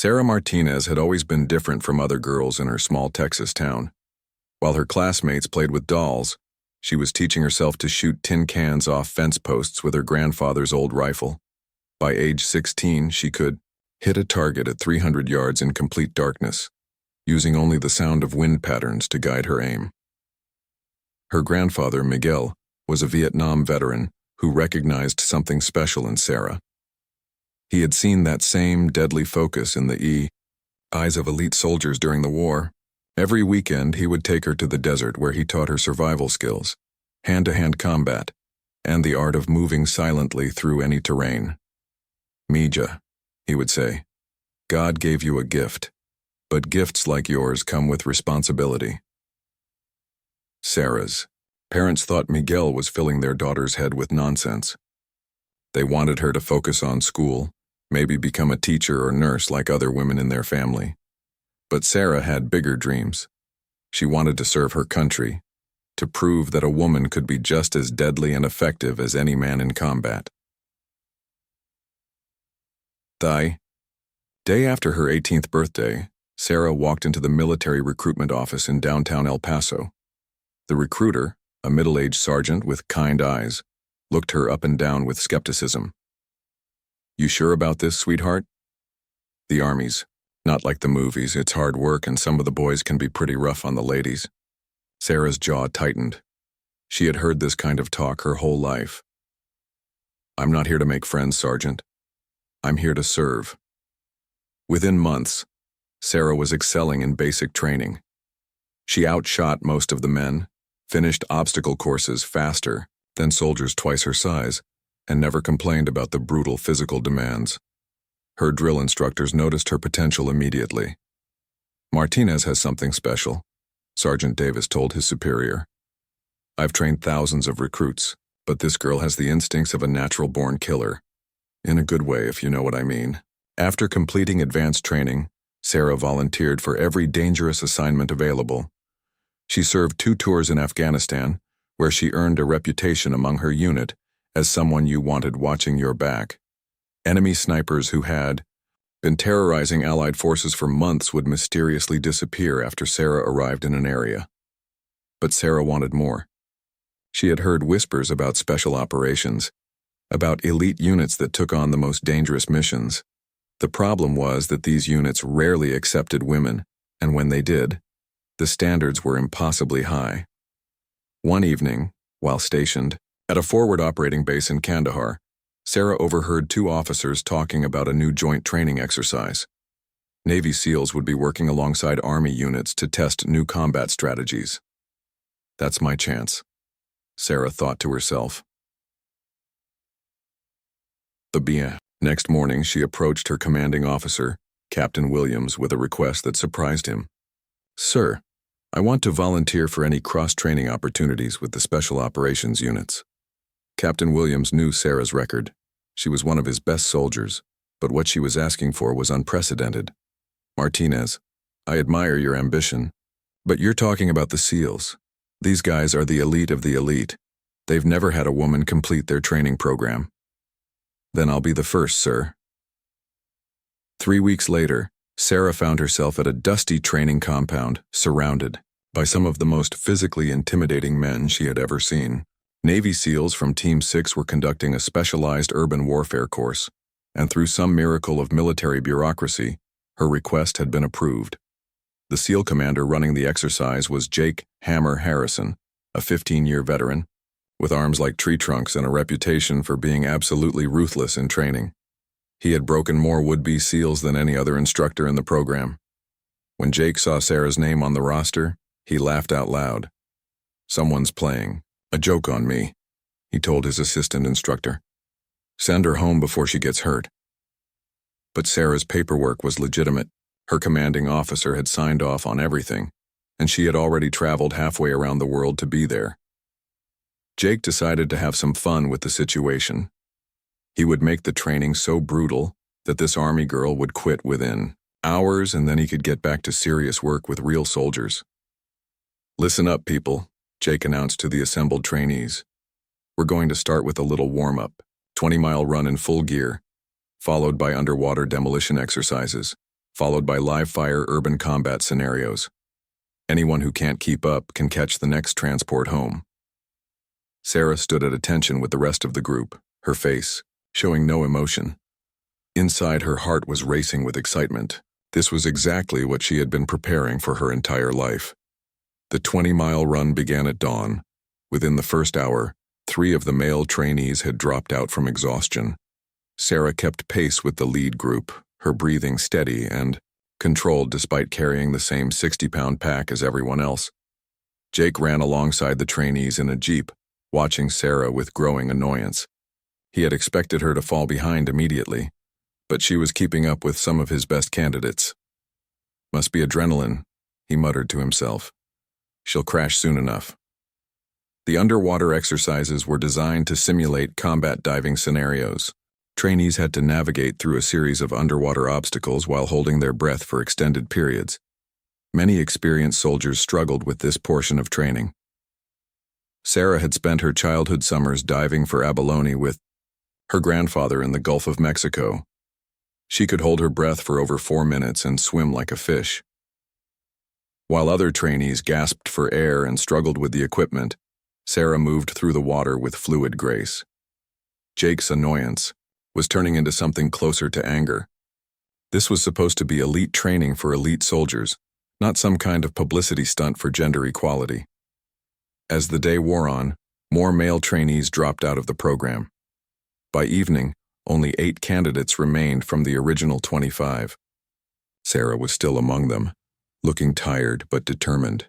Sarah Martinez had always been different from other girls in her small Texas town. While her classmates played with dolls, she was teaching herself to shoot tin cans off fence posts with her grandfather's old rifle. By age 16, she could hit a target at 300 yards in complete darkness, using only the sound of wind patterns to guide her aim. Her grandfather, Miguel, was a Vietnam veteran who recognized something special in Sarah. He had seen that same deadly focus in the eyes of elite soldiers during the war. Every weekend, he would take her to the desert where he taught her survival skills, hand-to-hand combat, and the art of moving silently through any terrain. Mija, he would say, God gave you a gift, but gifts like yours come with responsibility. Sarah's parents thought Miguel was filling their daughter's head with nonsense. They wanted her to focus on school, maybe become a teacher or nurse like other women in their family. But Sarah had bigger dreams. She wanted to serve her country, to prove that a woman could be just as deadly and effective as any man in combat. The day after her 18th birthday, Sarah walked into the military recruitment office in downtown El Paso. The recruiter, a middle-aged sergeant with kind eyes, looked her up and down with skepticism. You sure about this, sweetheart? The Army's not like the movies. It's hard work and some of the boys can be pretty rough on the ladies. Sarah's jaw tightened. She had heard this kind of talk her whole life. I'm not here to make friends, Sergeant. I'm here to serve. Within months, Sarah was excelling in basic training. She outshot most of the men, finished obstacle courses faster than soldiers twice her size, and never complained about the brutal physical demands. Her drill instructors noticed her potential immediately. Martinez has something special, Sergeant Davis told his superior. I've trained thousands of recruits, but this girl has the instincts of a natural-born killer. In a good way, if you know what I mean. After completing advanced training, Sarah volunteered for every dangerous assignment available. She served 2 tours in Afghanistan, where she earned a reputation among her unit as someone you wanted watching your back. Enemy snipers who had been terrorizing Allied forces for months would mysteriously disappear after Sarah arrived in an area. But Sarah wanted more. She had heard whispers about special operations, about elite units that took on the most dangerous missions. The problem was that these units rarely accepted women, and when they did, the standards were impossibly high. One evening, while stationed at a forward operating base in Kandahar, Sarah overheard 2 officers talking about a new joint training exercise. Navy SEALs would be working alongside Army units to test new combat strategies. That's my chance, Sarah thought to herself. Next morning, she approached her commanding officer, Captain Williams, with a request that surprised him. Sir, I want to volunteer for any cross-training opportunities with the Special Operations units. Captain Williams knew Sarah's record. She was one of his best soldiers, but what she was asking for was unprecedented. Martinez, I admire your ambition, but you're talking about the SEALs. These guys are the elite of the elite. They've never had a woman complete their training program. Then I'll be the first, sir. 3 weeks later, Sarah found herself at a dusty training compound, surrounded by some of the most physically intimidating men she had ever seen. Navy SEALs from Team 6 were conducting a specialized urban warfare course, and through some miracle of military bureaucracy, her request had been approved. The SEAL commander running the exercise was Jake "Hammer" Harrison, a 15-year veteran, with arms like tree trunks and a reputation for being absolutely ruthless in training. He had broken more would-be SEALs than any other instructor in the program. When Jake saw Sarah's name on the roster, he laughed out loud. Someone's playing a joke on me, he told his assistant instructor. Send her home before she gets hurt. But Sarah's paperwork was legitimate. Her commanding officer had signed off on everything, and she had already traveled halfway around the world to be there. Jake decided to have some fun with the situation. He would make the training so brutal that this Army girl would quit within hours, and then he could get back to serious work with real soldiers. Listen up, people, Jake announced to the assembled trainees. We're going to start with a little warm-up, 20-mile run in full gear, followed by underwater demolition exercises, followed by live-fire urban combat scenarios. Anyone who can't keep up can catch the next transport home. Sarah stood at attention with the rest of the group, her face showing no emotion. Inside, her heart was racing with excitement. This was exactly what she had been preparing for her entire life. The 20-mile run began at dawn. Within the first hour, 3 of the male trainees had dropped out from exhaustion. Sarah kept pace with the lead group, her breathing steady and controlled despite carrying the same 60-pound pack as everyone else. Jake ran alongside the trainees in a jeep, watching Sarah with growing annoyance. He had expected her to fall behind immediately, but she was keeping up with some of his best candidates. Must be adrenaline, he muttered to himself. She'll crash soon enough. The underwater exercises were designed to simulate combat diving scenarios. Trainees had to navigate through a series of underwater obstacles while holding their breath for extended periods. Many experienced soldiers struggled with this portion of training. Sarah had spent her childhood summers diving for abalone with her grandfather in the Gulf of Mexico. She could hold her breath for over 4 minutes and swim like a fish. While other trainees gasped for air and struggled with the equipment, Sarah moved through the water with fluid grace. Jake's annoyance was turning into something closer to anger. This was supposed to be elite training for elite soldiers, not some kind of publicity stunt for gender equality. As the day wore on, more male trainees dropped out of the program. By evening, only 8 candidates remained from the original 25. Sarah was still among them, looking tired but determined.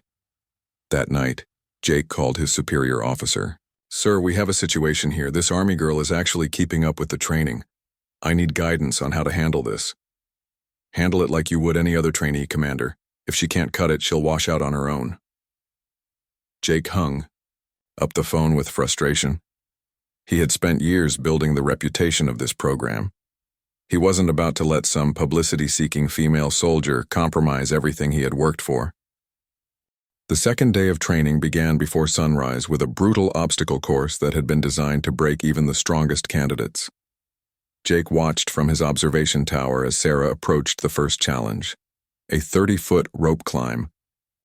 That night, Jake called his superior officer. "Sir, we have a situation here. This army girl is actually keeping up with the training. I need guidance on how to handle this." "Handle it like you would any other trainee, Commander. If she can't cut it, she'll wash out on her own." Jake hung up the phone with frustration. He had spent years building the reputation of this program. He wasn't about to let some publicity-seeking female soldier compromise everything he had worked for. The second day of training began before sunrise with a brutal obstacle course that had been designed to break even the strongest candidates. Jake watched from his observation tower as Sarah approached the first challenge, a 30-foot rope climb,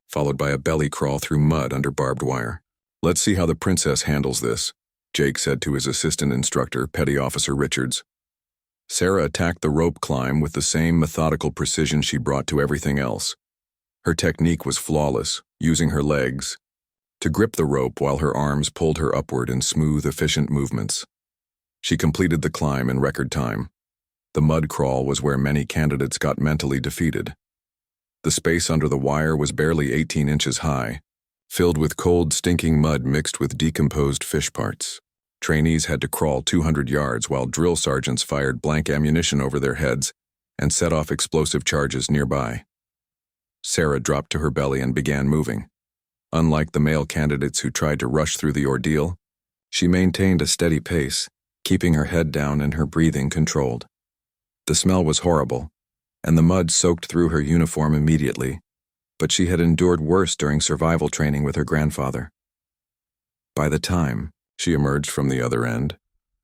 followed by a belly crawl through mud under barbed wire. "Let's see how the princess handles this," Jake said to his assistant instructor, Petty Officer Richards. Sarah attacked the rope climb with the same methodical precision she brought to everything else. Her technique was flawless, using her legs to grip the rope while her arms pulled her upward in smooth, efficient movements. She completed the climb in record time. The mud crawl was where many candidates got mentally defeated. The space under the wire was barely 18 inches high, filled with cold, stinking mud mixed with decomposed fish parts. Trainees had to crawl 200 yards while drill sergeants fired blank ammunition over their heads and set off explosive charges nearby. Sarah dropped to her belly and began moving. Unlike the male candidates who tried to rush through the ordeal, she maintained a steady pace, keeping her head down and her breathing controlled. The smell was horrible, and the mud soaked through her uniform immediately, but she had endured worse during survival training with her grandfather. By the time she emerged from the other end,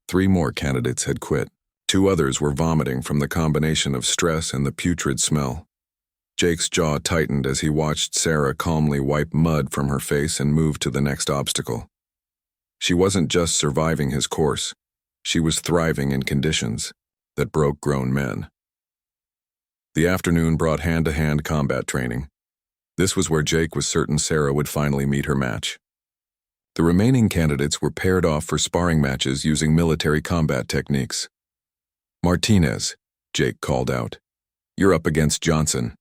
3 more candidates had quit. 2 others were vomiting from the combination of stress and the putrid smell. Jake's jaw tightened as he watched Sarah calmly wipe mud from her face and move to the next obstacle. She wasn't just surviving his course, she was thriving in conditions that broke grown men. The afternoon brought hand-to-hand combat training. This was where Jake was certain Sarah would finally meet her match. The remaining candidates were paired off for sparring matches using military combat techniques. "Martinez," Jake called out. "You're up against Johnson."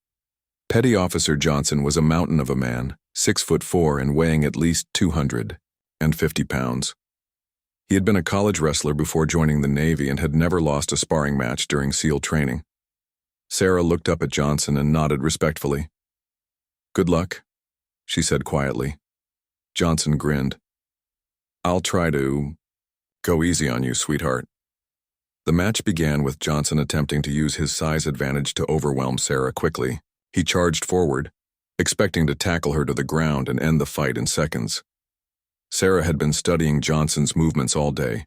Petty Officer Johnson was a mountain of a man, 6'4" and weighing at least 250 pounds. He had been a college wrestler before joining the Navy and had never lost a sparring match during SEAL training. Sarah looked up at Johnson and nodded respectfully. "Good luck," she said quietly. Johnson grinned. "I'll try to go easy on you, sweetheart." The match began with Johnson attempting to use his size advantage to overwhelm Sarah quickly. He charged forward, expecting to tackle her to the ground and end the fight in seconds. Sarah had been studying Johnson's movements all day.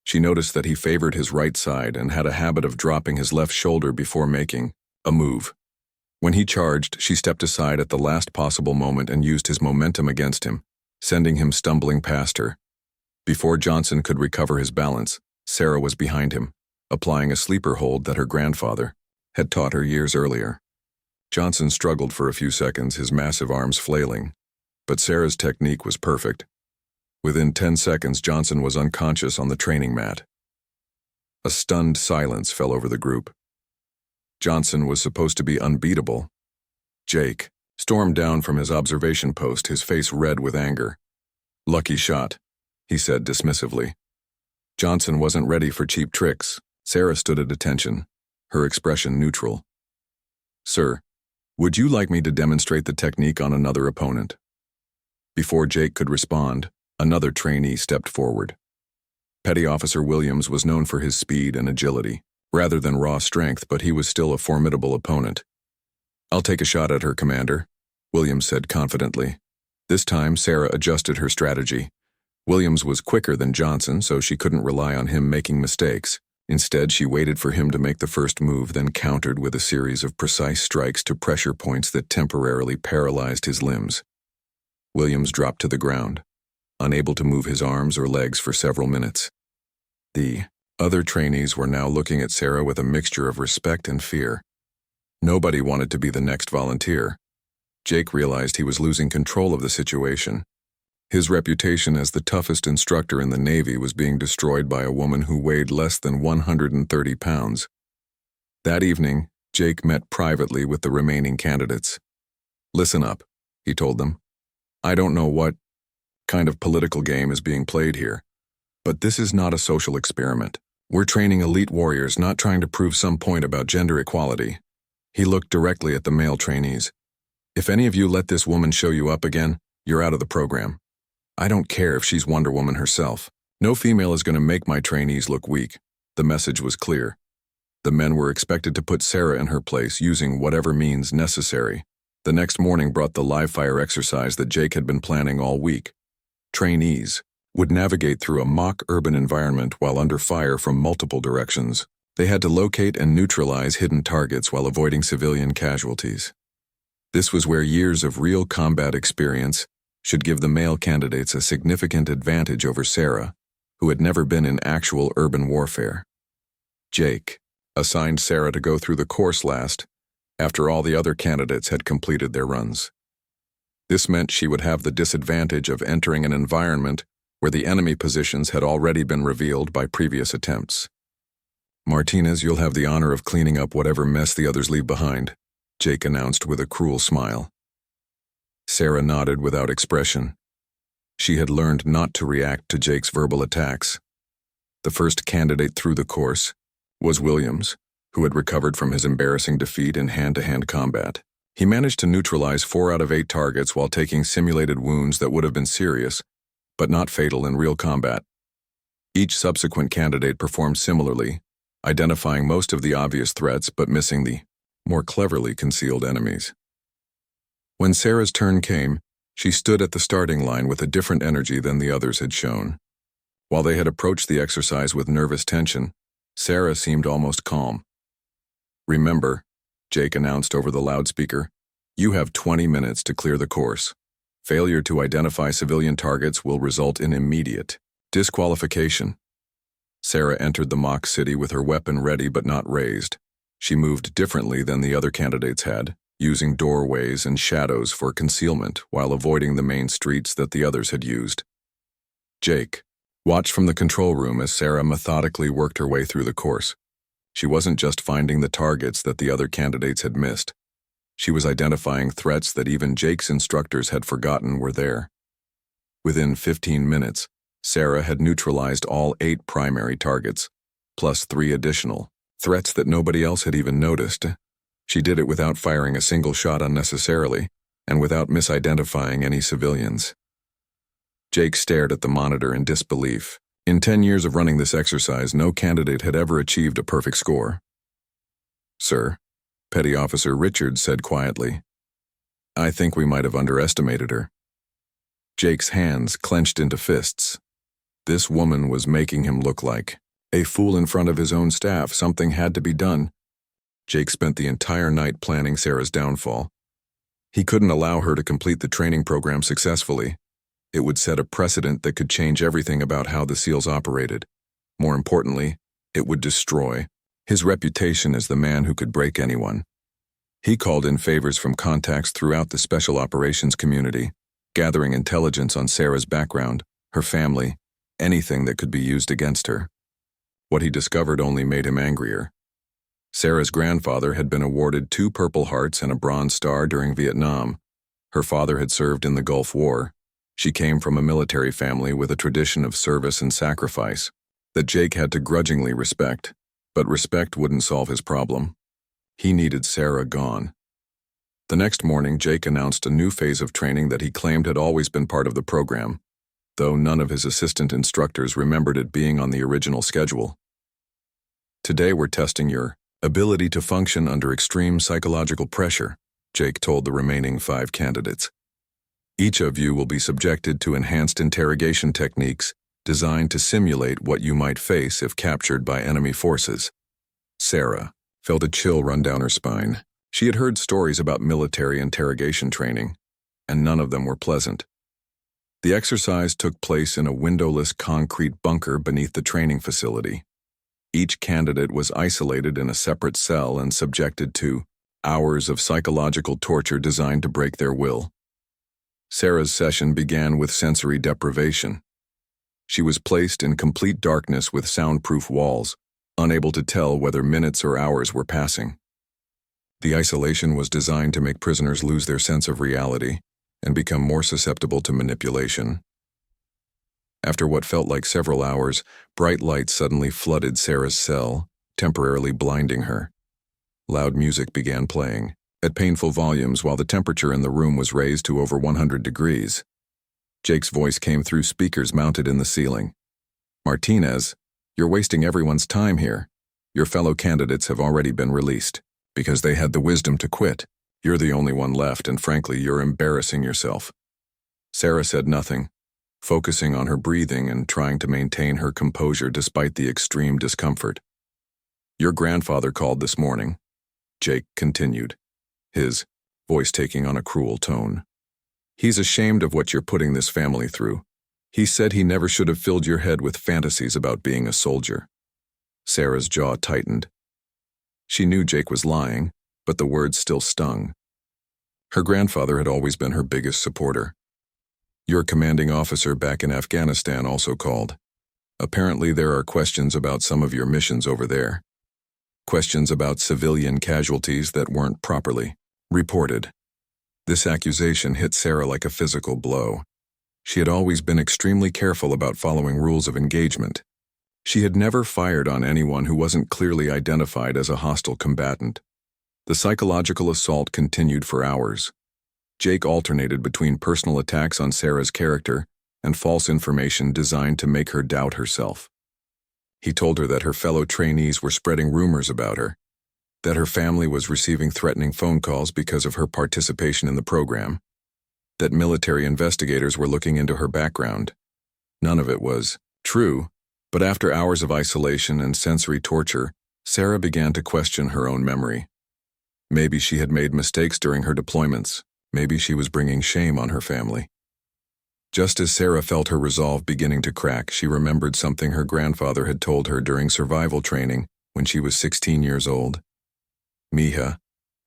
She noticed that he favored his right side and had a habit of dropping his left shoulder before making a move. When he charged, she stepped aside at the last possible moment and used his momentum against him, sending him stumbling past her. Before Johnson could recover his balance, Sarah was behind him, applying a sleeper hold that her grandfather had taught her years earlier. Johnson struggled for a few seconds, his massive arms flailing, but Sarah's technique was perfect. Within 10 seconds, Johnson was unconscious on the training mat. A stunned silence fell over the group. Johnson was supposed to be unbeatable. Jake stormed down from his observation post, his face red with anger. "Lucky shot," he said dismissively. Johnson wasn't ready for cheap tricks. Sarah stood at attention, her expression neutral. "Sir, would you like me to demonstrate the technique on another opponent?" Before Jake could respond, another trainee stepped forward. Petty Officer Williams was known for his speed and agility, rather than raw strength, but he was still a formidable opponent. "I'll take a shot at her, Commander," Williams said confidently. This time, Sarah adjusted her strategy. Williams was quicker than Johnson, so she couldn't rely on him making mistakes. Instead, she waited for him to make the first move, then countered with a series of precise strikes to pressure points that temporarily paralyzed his limbs. Williams dropped to the ground, unable to move his arms or legs for several minutes. The other trainees were now looking at Sarah with a mixture of respect and fear. Nobody wanted to be the next volunteer. Jake realized he was losing control of the situation. His reputation as the toughest instructor in the Navy was being destroyed by a woman who weighed less than 130 pounds. That evening, Jake met privately with the remaining candidates. "Listen up," he told them. "I don't know what kind of political game is being played here, but this is not a social experiment. We're training elite warriors, not trying to prove some point about gender equality." He looked directly at the male trainees. "If any of you let this woman show you up again, you're out of the program. I don't care if she's Wonder Woman herself. No female is going to make my trainees look weak." The message was clear. The men were expected to put Sarah in her place using whatever means necessary. The next morning brought the live fire exercise that Jake had been planning all week. Trainees would navigate through a mock urban environment while under fire from multiple directions. They had to locate and neutralize hidden targets while avoiding civilian casualties. This was where years of real combat experience should give the male candidates a significant advantage over Sarah, who had never been in actual urban warfare. Jake assigned Sarah to go through the course last, after all the other candidates had completed their runs. This meant she would have the disadvantage of entering an environment where the enemy positions had already been revealed by previous attempts. "Martinez, you'll have the honor of cleaning up whatever mess the others leave behind," Jake announced with a cruel smile. Sarah nodded without expression. She had learned not to react to Jake's verbal attacks. The first candidate through the course was Williams, who had recovered from his embarrassing defeat in hand-to-hand combat. He managed to neutralize 4 out of 8 targets while taking simulated wounds that would have been serious, but not fatal in real combat. Each subsequent candidate performed similarly, identifying most of the obvious threats but missing the more cleverly concealed enemies. When Sarah's turn came, she stood at the starting line with a different energy than the others had shown. While they had approached the exercise with nervous tension, Sarah seemed almost calm. "Remember," Jake announced over the loudspeaker, "you have 20 minutes to clear the course. Failure to identify civilian targets will result in immediate disqualification." Sarah entered the mock city with her weapon ready but not raised. She moved differently than the other candidates had, using doorways and shadows for concealment while avoiding the main streets that the others had used. Jake watched from the control room as Sarah methodically worked her way through the course. She wasn't just finding the targets that the other candidates had missed. She was identifying threats that even Jake's instructors had forgotten were there. Within 15 minutes, Sarah had neutralized all 8 primary targets, plus 3 additional threats that nobody else had even noticed. She did it without firing a single shot unnecessarily, and without misidentifying any civilians. Jake stared at the monitor in disbelief. In 10 years of running this exercise, no candidate had ever achieved a perfect score. "Sir," Petty Officer Richards said quietly, "I think we might have underestimated her." Jake's hands clenched into fists. This woman was making him look like a fool in front of his own staff. Something had to be done. Jake spent the entire night planning Sarah's downfall. He couldn't allow her to complete the training program successfully. It would set a precedent that could change everything about how the SEALs operated. More importantly, it would destroy his reputation as the man who could break anyone. He called in favors from contacts throughout the special operations community, gathering intelligence on Sarah's background, her family, anything that could be used against her. What he discovered only made him angrier. Sarah's grandfather had been awarded 2 Purple Hearts and a Bronze Star during Vietnam. Her father had served in the Gulf War. She came from a military family with a tradition of service and sacrifice that Jake had to grudgingly respect, but respect wouldn't solve his problem. He needed Sarah gone. The next morning, Jake announced a new phase of training that he claimed had always been part of the program, though none of his assistant instructors remembered it being on the original schedule. Today we're testing your ability to function under extreme psychological pressure, Jake told the remaining 5 candidates. Each of you will be subjected to enhanced interrogation techniques designed to simulate what you might face if captured by enemy forces. Sarah felt a chill run down her spine. She had heard stories about military interrogation training, and none of them were pleasant. The exercise took place in a windowless concrete bunker beneath the training facility. Each candidate was isolated in a separate cell and subjected to hours of psychological torture designed to break their will. Sarah's session began with sensory deprivation. She was placed in complete darkness with soundproof walls, unable to tell whether minutes or hours were passing. The isolation was designed to make prisoners lose their sense of reality and become more susceptible to manipulation. After what felt like several hours, bright light suddenly flooded Sarah's cell, temporarily blinding her. Loud music began playing, at painful volumes while the temperature in the room was raised to over 100 degrees. Jake's voice came through speakers mounted in the ceiling. "Martinez, you're wasting everyone's time here. Your fellow candidates have already been released, because they had the wisdom to quit. You're the only one left, and frankly, you're embarrassing yourself." Sarah said nothing, focusing on her breathing and trying to maintain her composure despite the extreme discomfort. "Your grandfather called this morning," Jake continued, his voice taking on a cruel tone. "He's ashamed of what you're putting this family through. He said he never should have filled your head with fantasies about being a soldier." Sarah's jaw tightened. She knew Jake was lying, but the words still stung. Her grandfather had always been her biggest supporter. "Your commanding officer back in Afghanistan also called. Apparently there are questions about some of your missions over there. Questions about civilian casualties that weren't properly reported." This accusation hit Sarah like a physical blow. She had always been extremely careful about following rules of engagement. She had never fired on anyone who wasn't clearly identified as a hostile combatant. The psychological assault continued for hours. Jake alternated between personal attacks on Sarah's character and false information designed to make her doubt herself. He told her that her fellow trainees were spreading rumors about her, that her family was receiving threatening phone calls because of her participation in the program, that military investigators were looking into her background. None of it was true, but after hours of isolation and sensory torture, Sarah began to question her own memory. Maybe she had made mistakes during her deployments. Maybe she was bringing shame on her family. Just as Sarah felt her resolve beginning to crack, she remembered something her grandfather had told her during survival training when she was 16 years old. "Mija,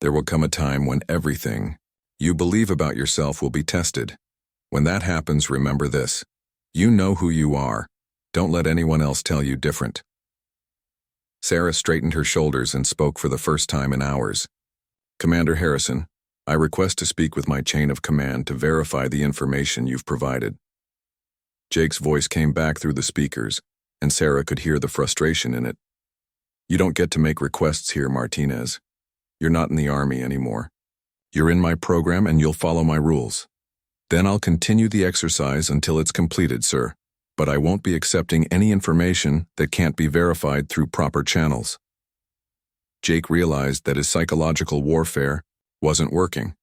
there will come a time when everything you believe about yourself will be tested. When that happens, remember this. You know who you are. Don't let anyone else tell you different." Sarah straightened her shoulders and spoke for the first time in hours. "Commander Harrison, I request to speak with my chain of command to verify the information you've provided." Jake's voice came back through the speakers, and Sarah could hear the frustration in it. "You don't get to make requests here, Martinez. You're not in the Army anymore. You're in my program and you'll follow my rules. Then I'll continue the exercise until it's completed, sir, but I won't be accepting any information that can't be verified through proper channels." Jake realized that his psychological warfare wasn't working.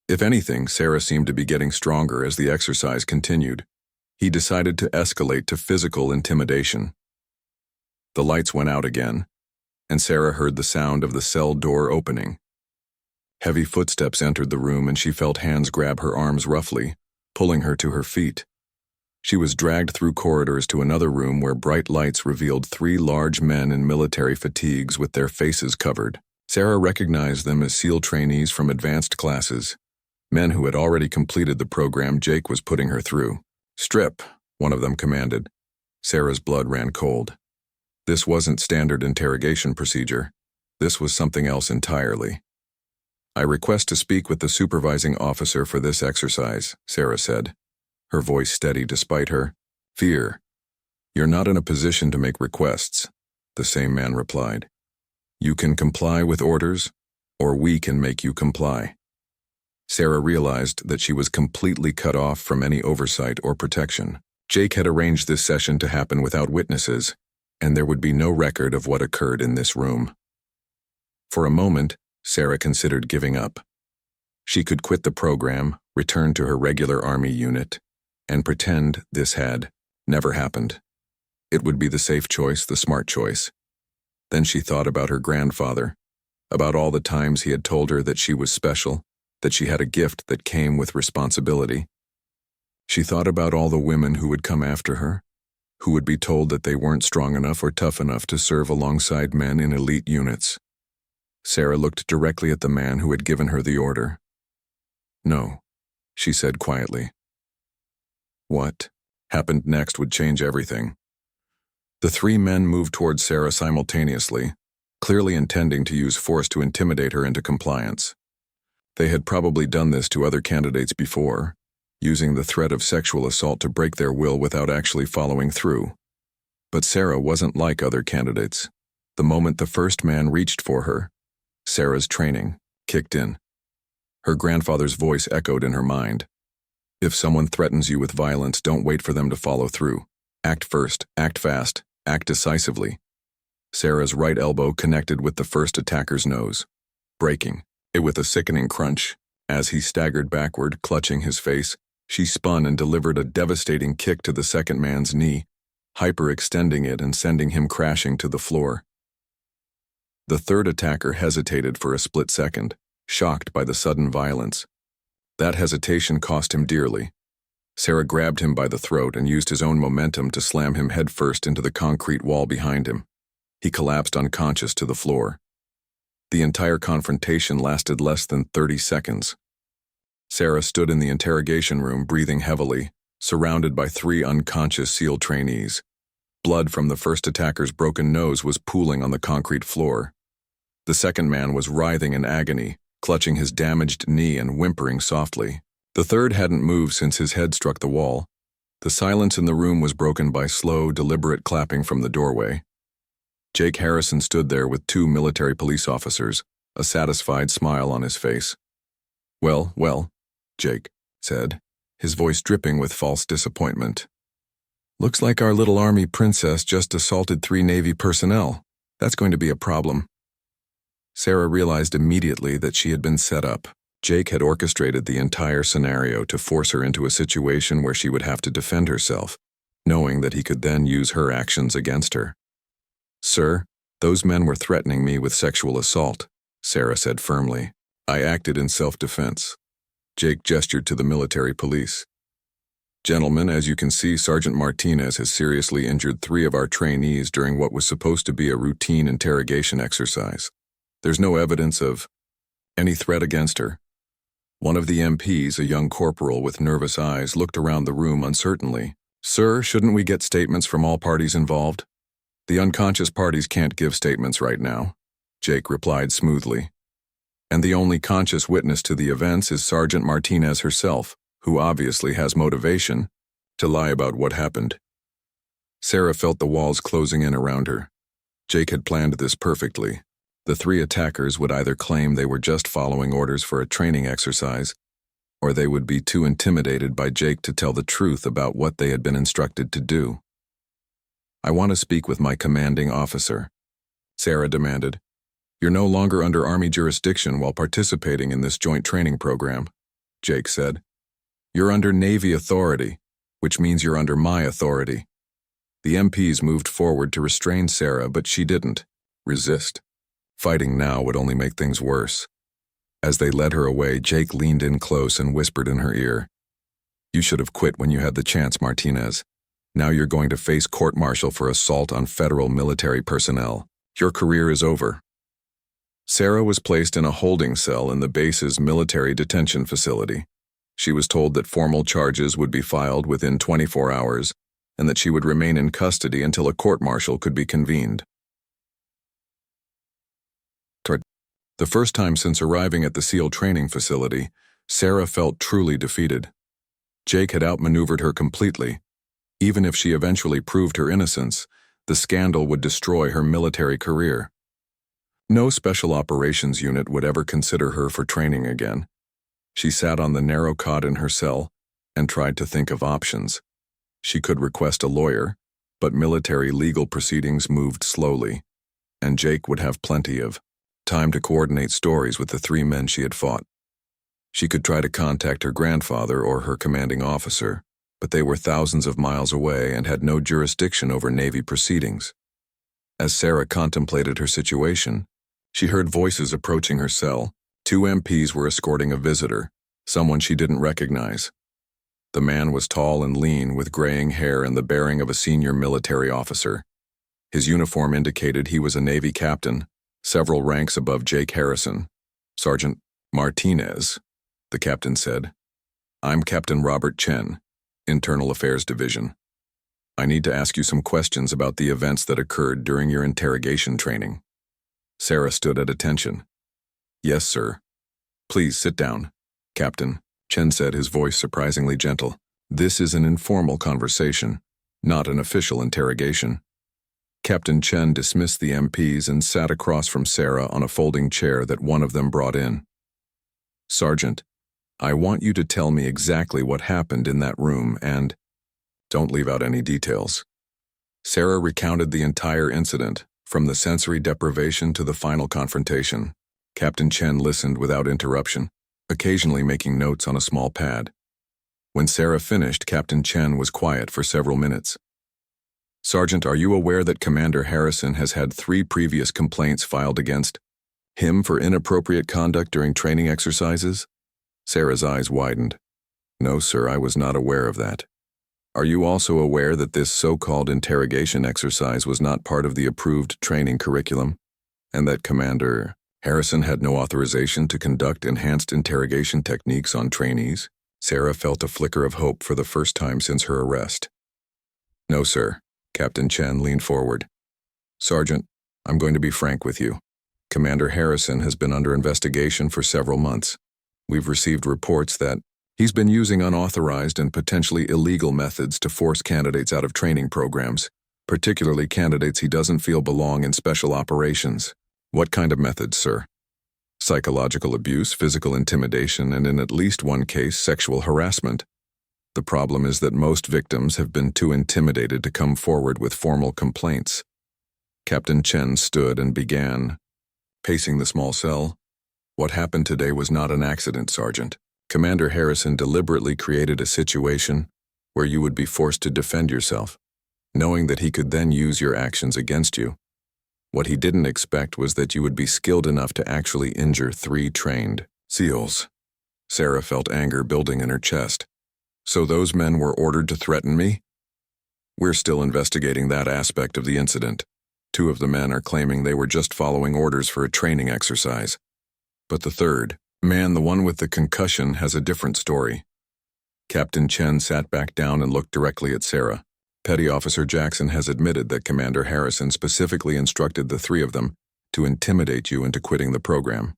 If anything, Sarah seemed to be getting stronger as the exercise continued. He decided to escalate to physical intimidation. The lights went out again. and Sarah heard the sound of the cell door opening. Heavy footsteps entered the room and she felt hands grab her arms roughly, pulling her to her feet. She was dragged through corridors to another room where bright lights revealed 3 large men in military fatigues with their faces covered. Sarah recognized them as SEAL trainees from advanced classes, men who had already completed the program Jake was putting her through. "Strip," one of them commanded. Sarah's blood ran cold. This wasn't standard interrogation procedure. This was something else entirely. "I request to speak with the supervising officer for this exercise," Sarah said, her voice steady despite her fear. "You're not in a position to make requests," the same man replied. "You can comply with orders, or we can make you comply." Sarah realized that she was completely cut off from any oversight or protection. Jake had arranged this session to happen without witnesses, and there would be no record of what occurred in this room. For a moment, Sarah considered giving up. She could quit the program, return to her regular Army unit, and pretend this had never happened. It would be the safe choice, the smart choice. Then she thought about her grandfather, about all the times he had told her that she was special, that she had a gift that came with responsibility. She thought about all the women who would come after her, who would be told that they weren't strong enough or tough enough to serve alongside men in elite units. Sarah looked directly at the man who had given her the order. "No," she said quietly. What happened next would change everything. The 3 men moved towards Sarah simultaneously, clearly intending to use force to intimidate her into compliance. They had probably done this to other candidates before, using the threat of sexual assault to break their will without actually following through. But Sarah wasn't like other candidates. The moment the first man reached for her, Sarah's training kicked in. Her grandfather's voice echoed in her mind. "If someone threatens you with violence, don't wait for them to follow through. Act first, act fast, act decisively." Sarah's right elbow connected with the first attacker's nose, breaking it with a sickening crunch. As he staggered backward, clutching his face, she spun and delivered a devastating kick to the second man's knee, hyperextending it and sending him crashing to the floor. The third attacker hesitated for a split second, shocked by the sudden violence. That hesitation cost him dearly. Sarah grabbed him by the throat and used his own momentum to slam him headfirst into the concrete wall behind him. He collapsed unconscious to the floor. The entire confrontation lasted less than 30 seconds. Sarah stood in the interrogation room breathing heavily, surrounded by 3 unconscious SEAL trainees. Blood from the first attacker's broken nose was pooling on the concrete floor. The second man was writhing in agony, clutching his damaged knee and whimpering softly. The third hadn't moved since his head struck the wall. The silence in the room was broken by slow, deliberate clapping from the doorway. Jake Harrison stood there with 2 military police officers, a satisfied smile on his face. Well, Jake said, his voice dripping with false disappointment. "Looks like our little Army princess just assaulted 3 Navy personnel. That's going to be a problem." Sarah realized immediately that she had been set up. Jake had orchestrated the entire scenario to force her into a situation where she would have to defend herself, knowing that he could then use her actions against her. "Sir, those men were threatening me with sexual assault," Sarah said firmly. "I acted in self-defense." Jake gestured to the military police. "Gentlemen, as you can see, Sergeant Martinez has seriously injured 3 of our trainees during what was supposed to be a routine interrogation exercise. There's no evidence of any threat against her." One of the MPs, a young corporal with nervous eyes, looked around the room uncertainly. "Sir, shouldn't we get statements from all parties involved?" "The unconscious parties can't give statements right now," Jake replied smoothly. "And the only conscious witness to the events is Sergeant Martinez herself, who obviously has motivation to lie about what happened." Sarah felt the walls closing in around her. Jake had planned this perfectly. The 3 attackers would either claim they were just following orders for a training exercise, or they would be too intimidated by Jake to tell the truth about what they had been instructed to do. "I want to speak with my commanding officer," Sarah demanded. "You're no longer under Army jurisdiction while participating in this joint training program," Jake said. "You're under Navy authority, which means you're under my authority." The MPs moved forward to restrain Sarah, but she didn't. resist. Fighting now would only make things worse. As they led her away, Jake leaned in close and whispered in her ear, "You should have quit when you had the chance, Martinez. Now you're going to face court-martial for assault on federal military personnel. Your career is over." Sarah was placed in a holding cell in the base's military detention facility. She was told that formal charges would be filed within 24 hours and that she would remain in custody until a court-martial could be convened. The first time since arriving at the SEAL training facility, Sarah felt truly defeated. Jake had outmaneuvered her completely. Even if she eventually proved her innocence, the scandal would destroy her military career. No special operations unit would ever consider her for training again. She sat on the narrow cot in her cell and tried to think of options. She could request a lawyer, but military legal proceedings moved slowly, and Jake would have plenty of time to coordinate stories with the 3 men she had fought. She could try to contact her grandfather or her commanding officer, but they were thousands of miles away and had no jurisdiction over Navy proceedings. As Sarah contemplated her situation, she heard voices approaching her cell. 2 MPs were escorting a visitor, someone she didn't recognize. The man was tall and lean, with graying hair and the bearing of a senior military officer. His uniform indicated he was a Navy captain, several ranks above Jake Harrison. "Sergeant Martinez," the captain said. "I'm Captain Robert Chen, Internal Affairs Division. I need to ask you some questions about the events that occurred during your interrogation training." Sarah stood at attention. "Yes, sir." "Please sit down, Captain," Chen said, his voice surprisingly gentle. "This is an informal conversation, not an official interrogation." Captain Chen dismissed the MPs and sat across from Sarah on a folding chair that one of them brought in. "Sergeant, I want you to tell me exactly what happened in that room and don't leave out any details." Sarah recounted the entire incident, from the sensory deprivation to the final confrontation. Captain Chen listened without interruption, occasionally making notes on a small pad. When Sarah finished, Captain Chen was quiet for several minutes. "Sergeant, are you aware that Commander Harrison has had 3 previous complaints filed against him for inappropriate conduct during training exercises?" Sarah's eyes widened. "No, sir, I was not aware of that." "Are you also aware that this so-called interrogation exercise was not part of the approved training curriculum, and that Commander Harrison had no authorization to conduct enhanced interrogation techniques on trainees?" Sarah felt a flicker of hope for the first time since her arrest. "No, sir." Captain Chen leaned forward. "Sergeant, I'm going to be frank with you. Commander Harrison has been under investigation for several months. We've received reports that he's been using unauthorized and potentially illegal methods to force candidates out of training programs, particularly candidates he doesn't feel belong in special operations." "What kind of methods, sir?" "Psychological abuse, physical intimidation, and in at least one case, sexual harassment. The problem is that most victims have been too intimidated to come forward with formal complaints." Captain Chen stood and began pacing the small cell. "What happened today was not an accident, Sergeant. Commander Harrison deliberately created a situation where you would be forced to defend yourself, knowing that he could then use your actions against you. What he didn't expect was that you would be skilled enough to actually injure 3 trained SEALs." Sarah felt anger building in her chest. "So those men were ordered to threaten me?" "We're still investigating that aspect of the incident. 2 of the men are claiming they were just following orders for a training exercise. But the 3rd man, the one with the concussion, has a different story." Captain Chen sat back down and looked directly at Sarah. "Petty Officer Jackson has admitted that Commander Harrison specifically instructed the 3 of them to intimidate you into quitting the program.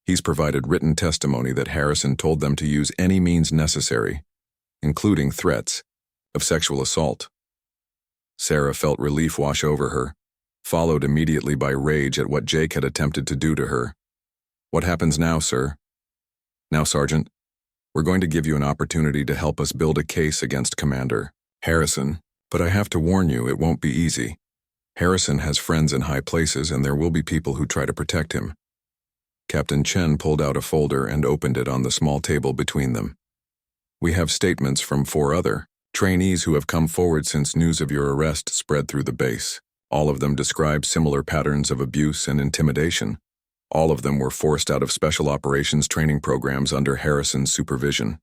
He's provided written testimony that Harrison told them to use any means necessary, including threats of sexual assault." Sarah felt relief wash over her, followed immediately by rage at what Jake had attempted to do to her. "What happens now, sir?" "Now, Sergeant, we're going to give you an opportunity to help us build a case against Commander Harrison, but I have to warn you, it won't be easy. Harrison has friends in high places, and there will be people who try to protect him." Captain Chen pulled out a folder and opened it on the small table between them. "We have statements from 4 other trainees who have come forward since news of your arrest spread through the base. All of them described similar patterns of abuse and intimidation. All of them were forced out of special operations training programs under Harrison's supervision.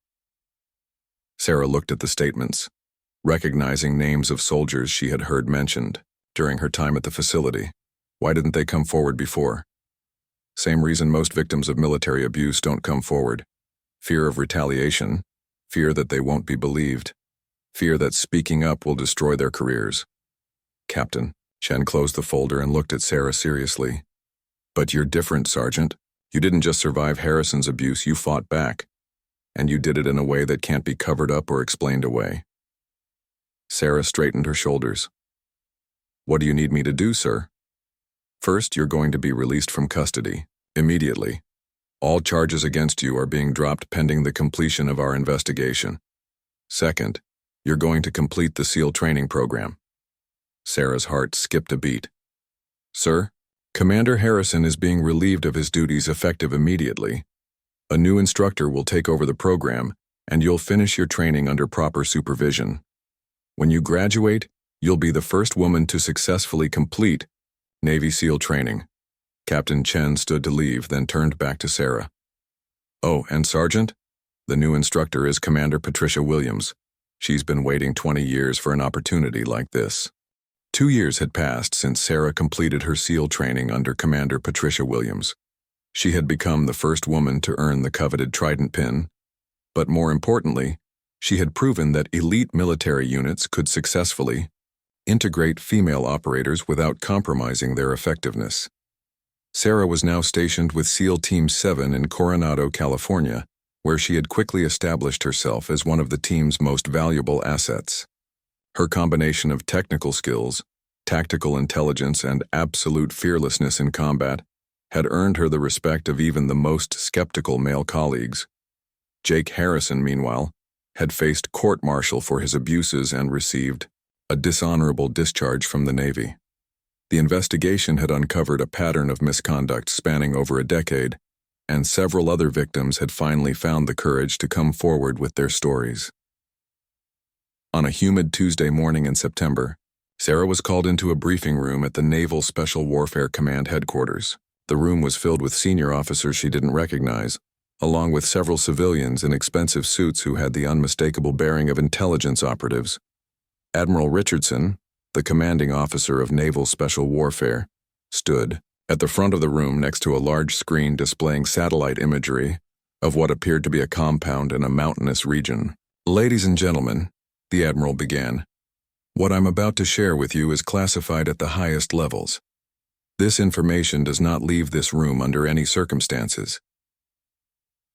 Sarah looked at the statements, recognizing names of soldiers she had heard mentioned during her time at the facility. Why didn't they come forward before? Same reason most victims of military abuse don't come forward. Fear of retaliation, fear that they won't be believed, fear that speaking up will destroy their careers. Captain, Chen closed the folder and looked at Sarah seriously. But you're different, Sergeant. You didn't just survive Harrison's abuse, you fought back. And you did it in a way that can't be covered up or explained away. Sarah straightened her shoulders. What do you need me to do, sir? First, you're going to be released from custody, immediately. All charges against you are being dropped pending the completion of our investigation. Second, you're going to complete the SEAL training program. Sarah's heart skipped a beat. Sir, Commander Harrison is being relieved of his duties effective immediately. A new instructor will take over the program, and you'll finish your training under proper supervision. When you graduate, you'll be the first woman to successfully complete Navy SEAL training. Captain Chen stood to leave, then turned back to Sarah. Oh, and Sergeant, the new instructor is Commander Patricia Williams. She's been waiting 20 years for an opportunity like this. 2 years had passed since Sarah completed her SEAL training under Commander Patricia Williams. She had become the first woman to earn the coveted Trident pin, but more importantly, she had proven that elite military units could successfully integrate female operators without compromising their effectiveness. Sarah was now stationed with SEAL Team 7 in Coronado, California, where she had quickly established herself as one of the team's most valuable assets. Her combination of technical skills, tactical intelligence, and absolute fearlessness in combat had earned her the respect of even the most skeptical male colleagues. Jake Harrison, meanwhile, had faced court-martial for his abuses and received a dishonorable discharge from the Navy. The investigation had uncovered a pattern of misconduct spanning over a decade, and several other victims had finally found the courage to come forward with their stories. On a humid Tuesday morning in September, Sarah was called into a briefing room at the Naval Special Warfare Command headquarters. The room was filled with senior officers she didn't recognize, along with several civilians in expensive suits who had the unmistakable bearing of intelligence operatives. Admiral Richardson, the commanding officer of Naval Special Warfare, stood at the front of the room next to a large screen displaying satellite imagery of what appeared to be a compound in a mountainous region. Ladies and gentlemen, the Admiral began, what I'm about to share with you is classified at the highest levels. This information does not leave this room under any circumstances.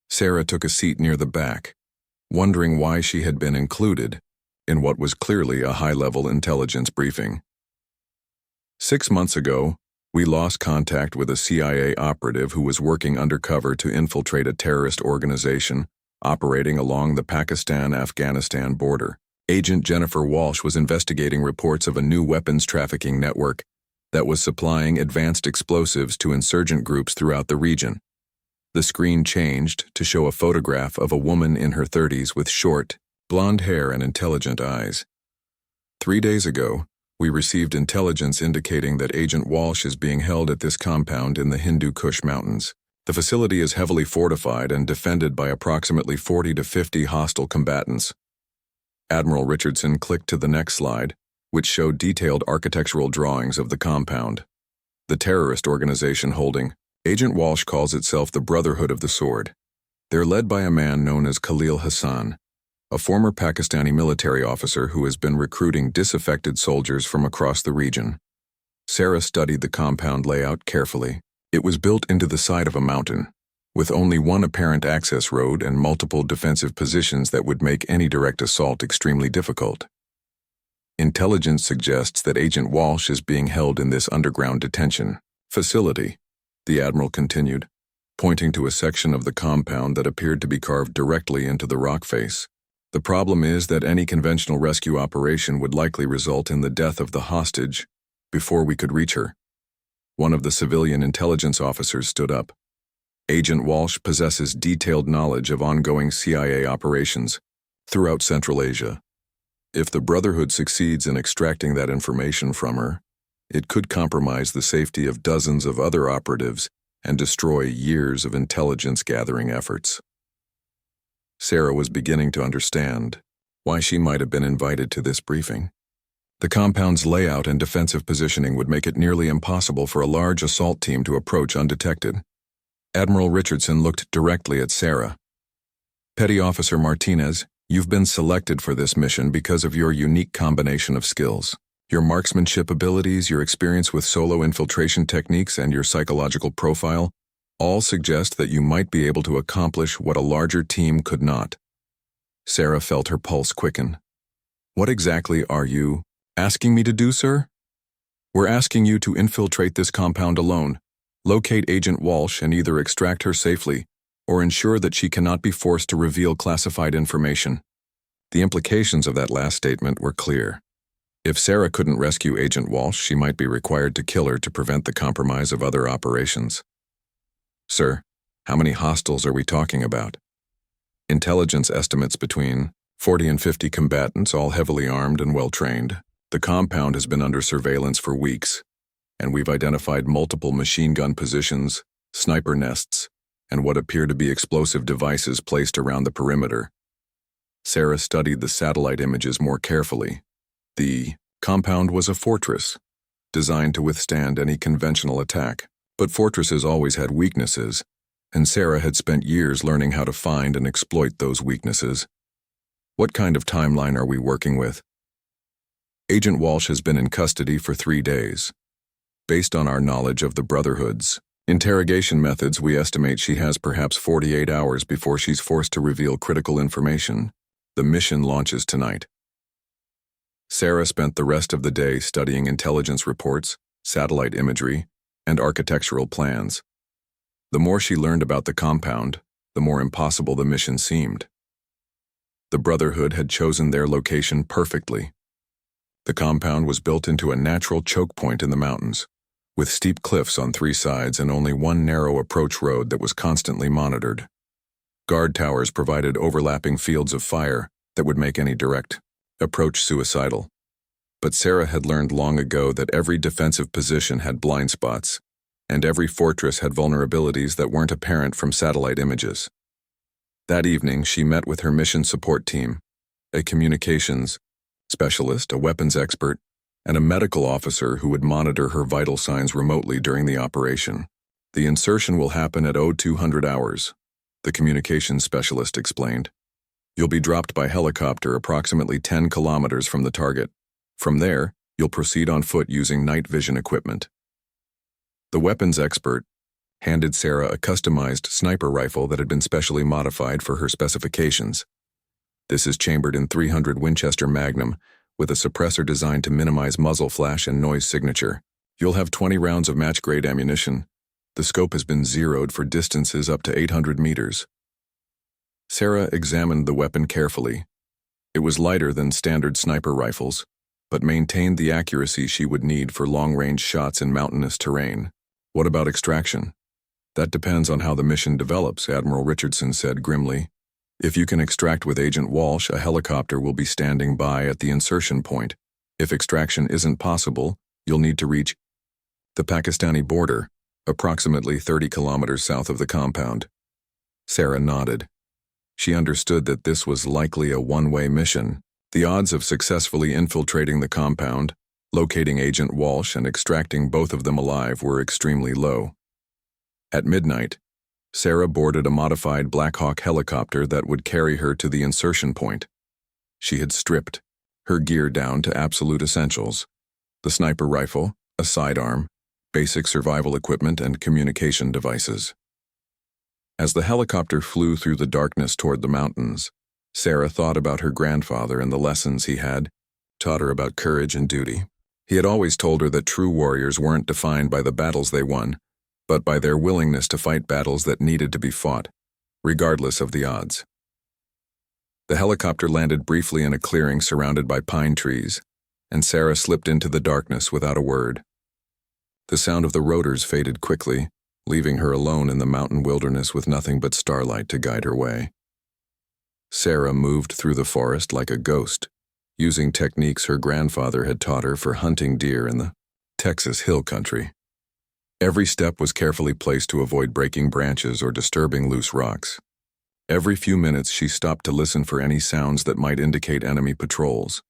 Sarah took a seat near the back, wondering why she had been included in what was clearly a high-level intelligence briefing. 6 months ago, we lost contact with a CIA operative who was working undercover to infiltrate a terrorist organization operating along the Pakistan-Afghanistan border. Agent Jennifer Walsh was investigating reports of a new weapons trafficking network that was supplying advanced explosives to insurgent groups throughout the region. The screen changed to show a photograph of a woman in her 30s with short, blonde hair and intelligent eyes. 3 days ago, we received intelligence indicating that Agent Walsh is being held at this compound in the Hindu Kush Mountains. The facility is heavily fortified and defended by approximately 40 to 50 hostile combatants. Admiral Richardson clicked to the next slide, which showed detailed architectural drawings of the compound. The terrorist organization holding Agent Walsh calls itself the Brotherhood of the Sword. They're led by a man known as Khalil Hassan, a former Pakistani military officer who has been recruiting disaffected soldiers from across the region. Sarah studied the compound layout carefully. It was built into the side of a mountain, with only one apparent access road and multiple defensive positions that would make any direct assault extremely difficult. Intelligence suggests that Agent Walsh is being held in this underground detention facility, the Admiral continued, pointing to a section of the compound that appeared to be carved directly into the rock face. The problem is that any conventional rescue operation would likely result in the death of the hostage before we could reach her. One of the civilian intelligence officers stood up. Agent Walsh possesses detailed knowledge of ongoing CIA operations throughout Central Asia. If the Brotherhood succeeds in extracting that information from her, It could compromise the safety of dozens of other operatives and destroy years of intelligence-gathering efforts. Sarah was beginning to understand why she might have been invited to this briefing. The compound's layout and defensive positioning would make it nearly impossible for a large assault team to approach undetected. Admiral Richardson looked directly at Sarah. "Petty Officer Martinez, you've been selected for this mission because of your unique combination of skills. Your marksmanship abilities, your experience with solo infiltration techniques, and your psychological profile all suggest that you might be able to accomplish what a larger team could not." Sarah felt her pulse quicken. "What exactly are you asking me to do, sir?" "We're asking you to infiltrate this compound alone, locate Agent Walsh and either extract her safely or ensure that she cannot be forced to reveal classified information." The implications of that last statement were clear. If Sarah couldn't rescue Agent Walsh, she might be required to kill her to prevent the compromise of other operations. "Sir, how many hostiles are we talking about?" "Intelligence estimates between 40 and 50 combatants, all heavily armed and well-trained. The compound has been under surveillance for weeks, and we've identified multiple machine gun positions, sniper nests, and what appear to be explosive devices placed around the perimeter." Sarah studied the satellite images more carefully. The compound was a fortress, designed to withstand any conventional attack. But fortresses always had weaknesses, and Sarah had spent years learning how to find and exploit those weaknesses. "What kind of timeline are we working with?" "Agent Walsh has been in custody for 3 days. Based on our knowledge of the Brotherhood's interrogation methods, we estimate she has perhaps 48 hours before she's forced to reveal critical information. The mission launches tonight." Sarah spent the rest of the day studying intelligence reports, satellite imagery, and architectural plans. The more she learned about the compound, the more impossible the mission seemed. The Brotherhood had chosen their location perfectly. The compound was built into a natural choke point in the mountains, with steep cliffs on 3 sides and only one narrow approach road that was constantly monitored. Guard towers provided overlapping fields of fire that would make any direct approach suicidal. But Sarah had learned long ago that every defensive position had blind spots, and every fortress had vulnerabilities that weren't apparent from satellite images. That evening, she met with her mission support team, a communications specialist, a weapons expert, and a medical officer who would monitor her vital signs remotely during the operation. "The insertion will happen at 0200 hours, the communications specialist explained. "You'll be dropped by helicopter approximately 10 kilometers from the target. From there, you'll proceed on foot using night vision equipment." The weapons expert handed Sarah a customized sniper rifle that had been specially modified for her specifications. "This is chambered in .300 Winchester Magnum, with a suppressor designed to minimize muzzle flash and noise signature. You'll have 20 rounds of match-grade ammunition. The scope has been zeroed for distances up to 800 meters. Sarah examined the weapon carefully. It was lighter than standard sniper rifles, but maintained the accuracy she would need for long-range shots in mountainous terrain. "What about extraction?" "That depends on how the mission develops," Admiral Richardson said grimly. "If you can extract with Agent Walsh, a helicopter will be standing by at the insertion point. If extraction isn't possible, you'll need to reach the Pakistani border, approximately 30 kilometers south of the compound." Sarah nodded. She understood that this was likely a one-way mission. The odds of successfully infiltrating the compound, locating Agent Walsh, and extracting both of them alive were extremely low. At midnight, Sarah boarded a modified Black Hawk helicopter that would carry her to the insertion point. She had stripped her gear down to absolute essentials: the sniper rifle, a sidearm, basic survival equipment, and communication devices. As the helicopter flew through the darkness toward the mountains, Sarah thought about her grandfather and the lessons he had taught her about courage and duty. He had always told her that true warriors weren't defined by the battles they won, but by their willingness to fight battles that needed to be fought, regardless of the odds. The helicopter landed briefly in a clearing surrounded by pine trees, and Sarah slipped into the darkness without a word. The sound of the rotors faded quickly, leaving her alone in the mountain wilderness with nothing but starlight to guide her way. Sarah moved through the forest like a ghost, using techniques her grandfather had taught her for hunting deer in the Texas hill country. Every step was carefully placed to avoid breaking branches or disturbing loose rocks. Every few minutes she stopped to listen for any sounds that might indicate enemy patrols.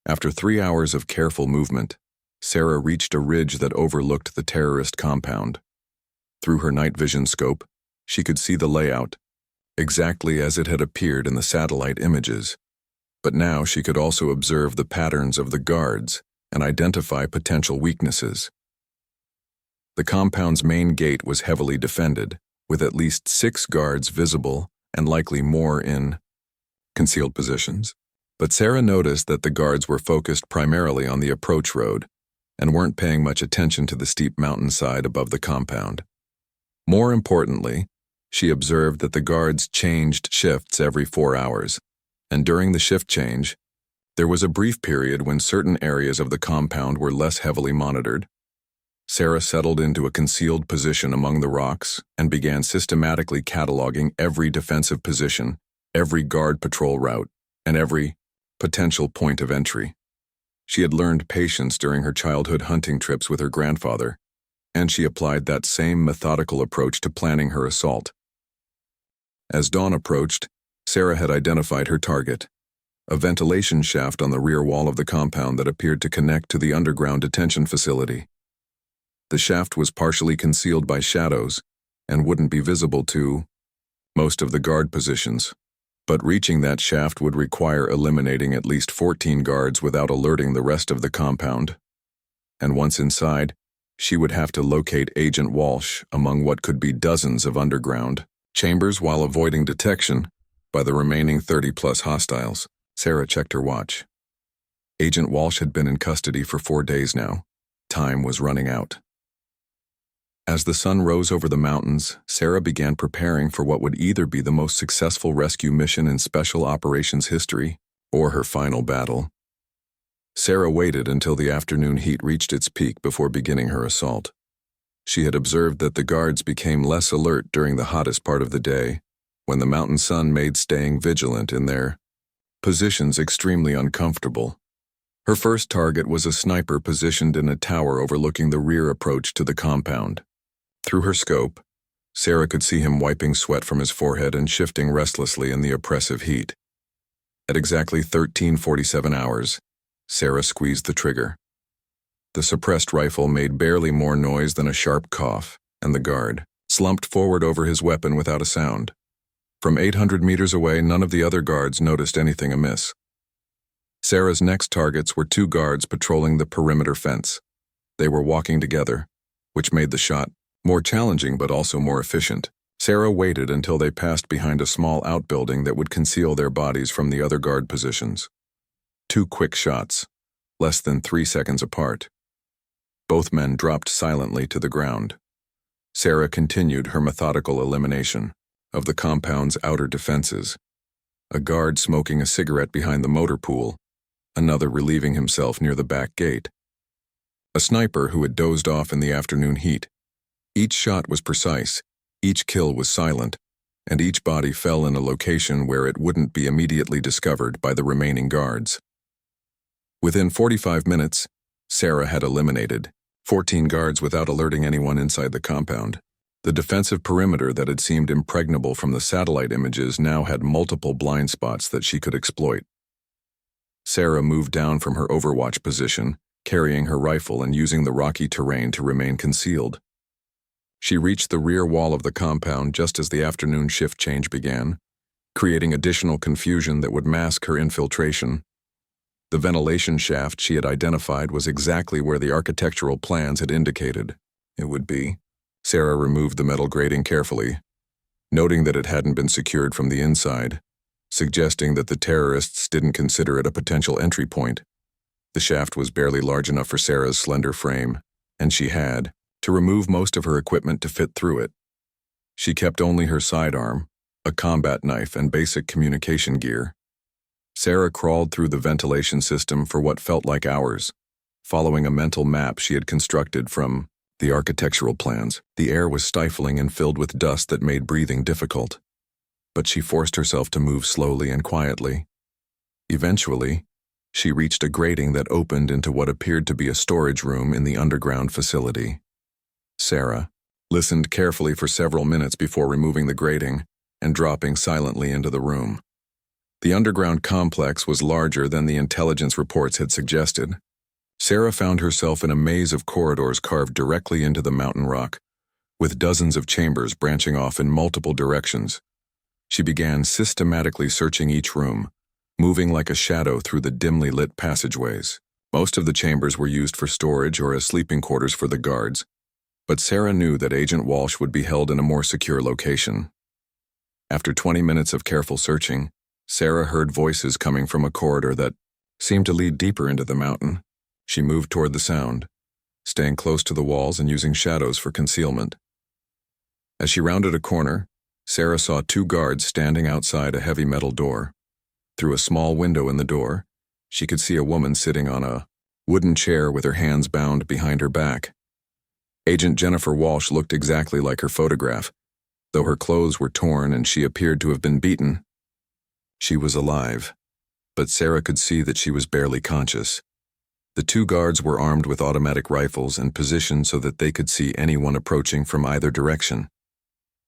After 3 hours of careful movement, Sarah reached a ridge that overlooked the terrorist compound. Through her night vision scope, she could see the layout, exactly as it had appeared in the satellite images. But now she could also observe the patterns of the guards and identify potential weaknesses. The compound's main gate was heavily defended, with at least 6 guards visible and likely more in concealed positions. But Sarah noticed that the guards were focused primarily on the approach road and weren't paying much attention to the steep mountainside above the compound. More importantly, she observed that the guards changed shifts every 4 hours, and during the shift change, there was a brief period when certain areas of the compound were less heavily monitored. Sarah settled into a concealed position among the rocks and began systematically cataloging every defensive position, every guard patrol route, and every potential point of entry. She had learned patience during her childhood hunting trips with her grandfather, and she applied that same methodical approach to planning her assault. As dawn approached, Sarah had identified her target, a ventilation shaft on the rear wall of the compound that appeared to connect to the underground detention facility. The shaft was partially concealed by shadows and wouldn't be visible to most of the guard positions, but reaching that shaft would require eliminating at least 14 guards without alerting the rest of the compound. And once inside, she would have to locate Agent Walsh among what could be dozens of underground chambers while avoiding detection by the remaining 30-plus hostiles. Sarah checked her watch. Agent Walsh had been in custody for 4 days now. Time was running out. As the sun rose over the mountains, Sarah began preparing for what would either be the most successful rescue mission in Special Operations history or her final battle. Sarah waited until the afternoon heat reached its peak before beginning her assault. She had observed that the guards became less alert during the hottest part of the day, when the mountain sun made staying vigilant in their positions extremely uncomfortable. Her first target was a sniper positioned in a tower overlooking the rear approach to the compound. Through her scope, Sarah could see him wiping sweat from his forehead and shifting restlessly in the oppressive heat. At exactly 13:47 hours, Sarah squeezed the trigger. The suppressed rifle made barely more noise than a sharp cough, and the guard slumped forward over his weapon without a sound. From 800 meters away, none of the other guards noticed anything amiss. Sarah's next targets were 2 guards patrolling the perimeter fence. They were walking together, which made the shot more challenging but also more efficient. Sarah waited until they passed behind a small outbuilding that would conceal their bodies from the other guard positions. 2 quick shots, less than 3 seconds apart. Both men dropped silently to the ground. Sarah continued her methodical elimination of the compound's outer defenses. A guard smoking a cigarette behind the motor pool, another relieving himself near the back gate. A sniper who had dozed off in the afternoon heat. Each shot was precise, each kill was silent, and each body fell in a location where it wouldn't be immediately discovered by the remaining guards. Within 45 minutes, Sarah had eliminated 14 guards without alerting anyone inside the compound. The defensive perimeter that had seemed impregnable from the satellite images now had multiple blind spots that she could exploit. Sarah moved down from her overwatch position, carrying her rifle and using the rocky terrain to remain concealed. She reached the rear wall of the compound just as the afternoon shift change began, creating additional confusion that would mask her infiltration. The ventilation shaft she had identified was exactly where the architectural plans had indicated it would be. Sarah removed the metal grating carefully, noting that it hadn't been secured from the inside, suggesting that the terrorists didn't consider it a potential entry point. The shaft was barely large enough for Sarah's slender frame, and she had to remove most of her equipment to fit through it. She kept only her sidearm, a combat knife, and basic communication gear. Sarah crawled through the ventilation system for what felt like hours, following a mental map she had constructed from the architectural plans. The air was stifling and filled with dust that made breathing difficult, but she forced herself to move slowly and quietly. Eventually, She reached a grating that opened into what appeared to be a storage room in the underground facility. Sarah listened carefully for several minutes before removing the grating and dropping silently into the room. The underground complex was larger than the intelligence reports had suggested. Sarah found herself in a maze of corridors carved directly into the mountain rock, with dozens of chambers branching off in multiple directions. She began systematically searching each room, moving like a shadow through the dimly lit passageways. Most of the chambers were used for storage or as sleeping quarters for the guards, but Sarah knew that Agent Walsh would be held in a more secure location. After 20 minutes of careful searching, Sarah heard voices coming from a corridor that seemed to lead deeper into the mountain. She moved toward the sound, staying close to the walls and using shadows for concealment. As she rounded a corner, Sarah saw two guards standing outside a heavy metal door. Through a small window in the door, she could see a woman sitting on a wooden chair with her hands bound behind her back. Agent Jennifer Walsh looked exactly like her photograph, though her clothes were torn and she appeared to have been beaten. She was alive, but Sarah could see that she was barely conscious. The two guards were armed with automatic rifles and positioned so that they could see anyone approaching from either direction.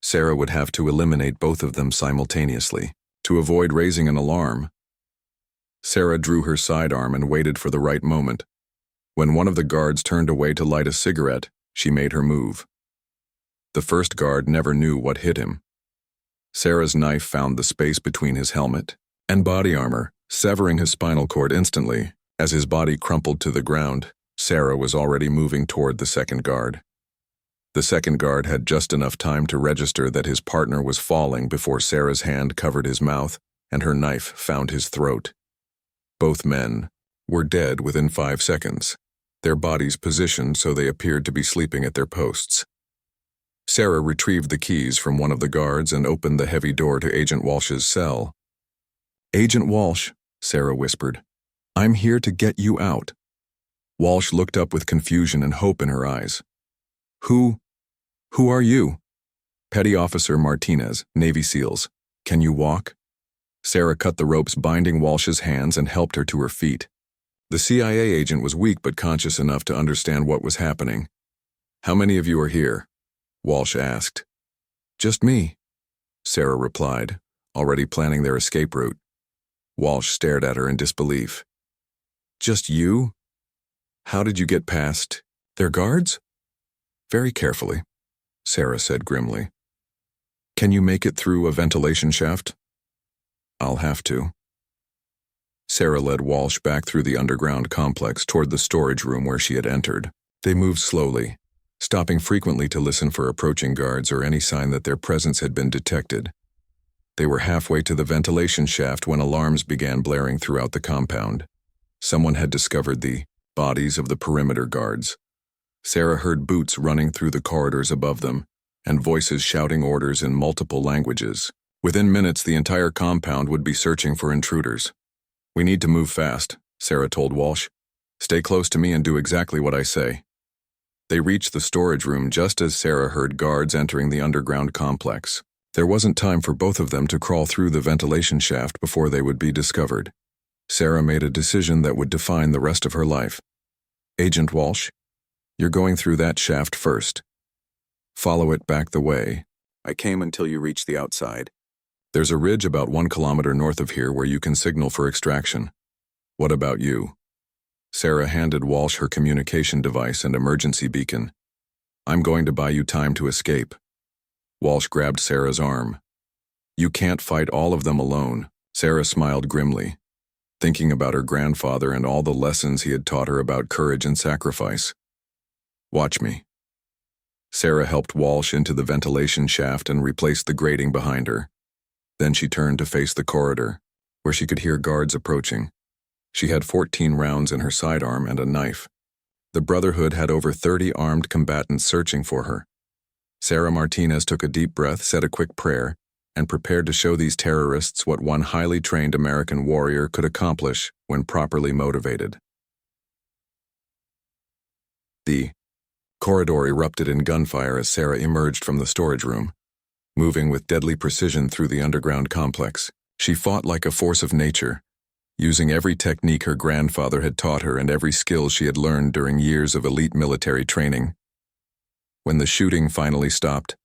Sarah would have to eliminate both of them simultaneously, to avoid raising an alarm. Sarah drew her sidearm and waited for the right moment. When one of the guards turned away to light a cigarette, she made her move. The first guard never knew what hit him. Sarah's knife found the space between his helmet and body armor, severing his spinal cord instantly. As his body crumpled to the ground, Sarah was already moving toward the second guard. The second guard had just enough time to register that his partner was falling before Sarah's hand covered his mouth and her knife found his throat. Both men were dead within 5 seconds, their bodies positioned so they appeared to be sleeping at their posts. Sarah retrieved the keys from one of the guards and opened the heavy door to Agent Walsh's cell. "Agent Walsh," Sarah whispered, "I'm here to get you out." Walsh looked up with confusion and hope in her eyes. Who are you?" "Petty Officer Martinez, Navy SEALs. Can you walk?" Sarah cut the ropes binding Walsh's hands and helped her to her feet. The CIA agent was weak but conscious enough to understand what was happening. "How many of you are here?" Walsh asked. "Just me," Sarah replied, already planning their escape route. Walsh stared at her in disbelief. "Just you? How did you get past their guards?" "Very carefully," Sarah said grimly. "Can you make it through a ventilation shaft?" "I'll have to." Sarah led Walsh back through the underground complex toward the storage room where she had entered. They moved slowly, stopping frequently to listen for approaching guards or any sign that their presence had been detected. They were halfway to the ventilation shaft when alarms began blaring throughout the compound. Someone had discovered the bodies of the perimeter guards. Sarah heard boots running through the corridors above them, and voices shouting orders in multiple languages. Within minutes, the entire compound would be searching for intruders. "We need to move fast," Sarah told Walsh. "Stay close to me and do exactly what I say." They reached the storage room just as Sarah heard guards entering the underground complex. There wasn't time for both of them to crawl through the ventilation shaft before they would be discovered. Sarah made a decision that would define the rest of her life. "Agent Walsh, you're going through that shaft first. Follow it back the way I came until you reach the outside. There's a ridge about 1 kilometer north of here where you can signal for extraction. What about you?" Sarah handed Walsh her communication device and emergency beacon. "I'm going to buy you time to escape." Walsh grabbed Sarah's arm. "You can't fight all of them alone." Sarah smiled grimly, thinking about her grandfather and all the lessons he had taught her about courage and sacrifice. "Watch me." Sarah helped Walsh into the ventilation shaft and replaced the grating behind her. Then she turned to face the corridor, where she could hear guards approaching. She had 14 rounds in her sidearm and a knife. The Brotherhood had over 30 armed combatants searching for her. Sarah Martinez took a deep breath, said a quick prayer, and prepared to show these terrorists what one highly trained American warrior could accomplish when properly motivated. The corridor erupted in gunfire as Sarah emerged from the storage room, moving with deadly precision through the underground complex. She fought like a force of nature, using every technique her grandfather had taught her and every skill she had learned during years of elite military training. When the shooting finally stopped,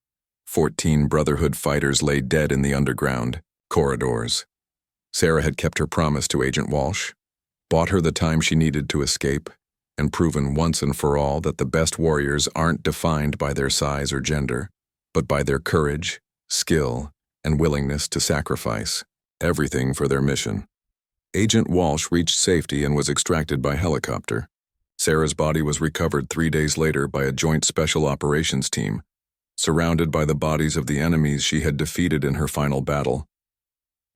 14 Brotherhood fighters lay dead in the underground corridors. Sarah had kept her promise to Agent Walsh, bought her the time she needed to escape, and proven once and for all that the best warriors aren't defined by their size or gender, but by their courage, skill, and willingness to sacrifice everything for their mission. Agent Walsh reached safety and was extracted by helicopter. Sarah's body was recovered 3 days later by a joint special operations team, surrounded by the bodies of the enemies she had defeated in her final battle.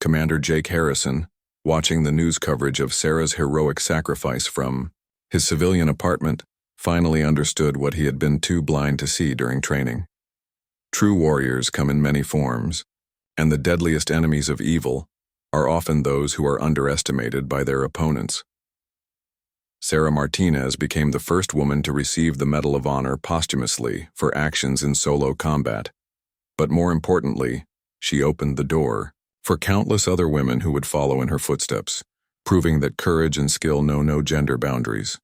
Commander Jake Harrison, watching the news coverage of Sarah's heroic sacrifice from his civilian apartment, finally understood what he had been too blind to see during training. True warriors come in many forms, and the deadliest enemies of evil are often those who are underestimated by their opponents. Sarah Martinez became the first woman to receive the Medal of Honor posthumously for actions in solo combat. But more importantly, she opened the door for countless other women who would follow in her footsteps, proving that courage and skill know no gender boundaries.